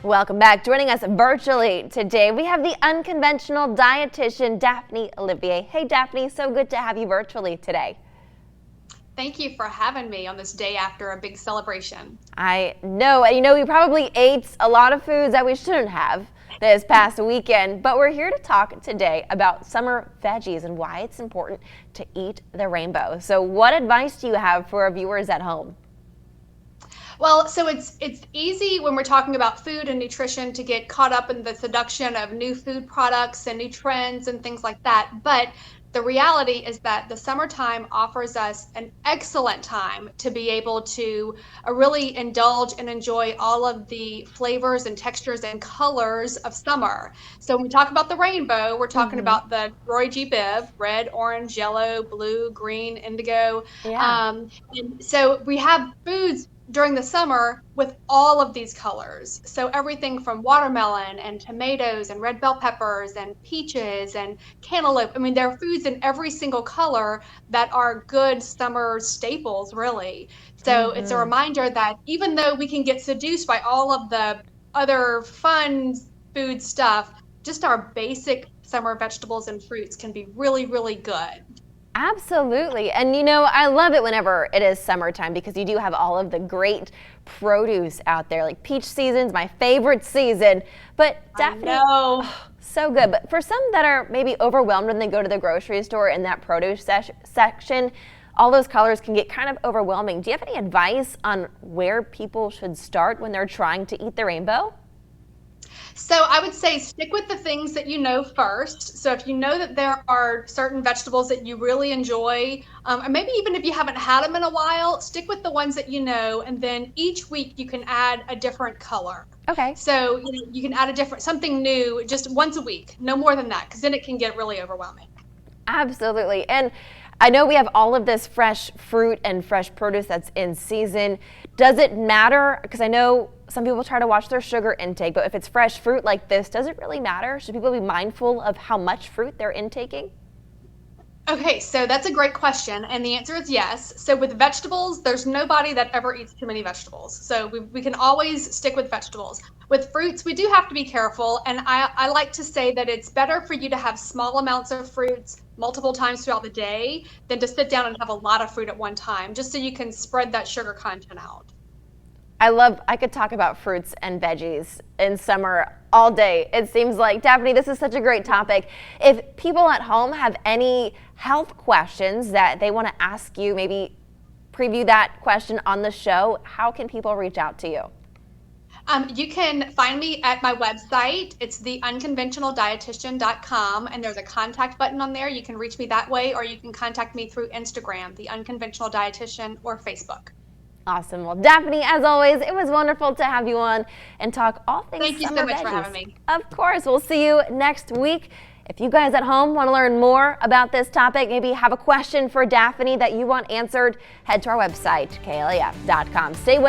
Welcome back. Joining us virtually today, we have the Unconventional Dietitian, Daphne Olivier. Hey, Daphne, so good to have you virtually today. Thank you for having me on this day after a big celebration. I know, and you know, we probably ate a lot of foods that we shouldn't have this past weekend, but we're here to talk today about summer veggies and why it's important to eat the rainbow. So what advice do you have for our viewers at home? Well, so it's easy when we're talking about food and nutrition to get caught up in the seduction of new food products and new trends and things like that. But the reality is that the summertime offers us an excellent time to be able to really indulge and enjoy all of the flavors and textures and colors of summer. So when we talk about the rainbow, we're talking about the Roy G. Biv, red, orange, yellow, blue, green, indigo. Yeah. And so we have foods during the summer with all of these colors. So everything from watermelon and tomatoes and red bell peppers and peaches and cantaloupe. I mean, there are foods in every single color that are good summer staples, really. So it's a reminder that even though we can get seduced by all of the other fun food stuff, just our basic summer vegetables and fruits can be really, really good. Absolutely. And you know, I love it whenever it is summertime because you do have all of the great produce out there. Like peach season's my favorite season. But Daphne, so good. But for some that are maybe overwhelmed when they go to the grocery store in that produce section, all those colors can get kind of overwhelming. Do you have any advice on where people should start when they're trying to eat the rainbow? So I would say stick with the things that you know first. So if you know that there are certain vegetables that you really enjoy, or maybe even if you haven't had them in a while, stick with the ones that you know, and then each week you can add a different color. Okay. So you can add something new just once a week, no more than that, because then it can get really overwhelming. Absolutely. And I know we have all of this fresh fruit and fresh produce that's in season. Does it matter? Because I know some people try to watch their sugar intake, but if it's fresh fruit like this, does it really matter? Should people be mindful of how much fruit they're intaking? Okay, so that's a great question, and the answer is yes. So with vegetables, there's nobody that ever eats too many vegetables. So we can always stick with vegetables. With fruits, we do have to be careful, and I like to say that it's better for you to have small amounts of fruits multiple times throughout the day than to sit down and have a lot of fruit at one time, just so you can spread that sugar content out. I could talk about fruits and veggies in summer all day. It seems like, Daphne, this is such a great topic. If people at home have any health questions that they want to ask you, maybe preview that question on the show, how can people reach out to you? You can find me at my website. It's theunconventionaldietitian.com, and there's a contact button on there. You can reach me that way, or you can contact me through Instagram, The Unconventional Dietitian, or Facebook. Awesome. Well, Daphne, as always, it was wonderful to have you on and talk all things Thank you so much for having me. Of course. We'll see you next week. If you guys at home want to learn more about this topic, maybe have a question for Daphne that you want answered, head to our website, klaf.com. Stay with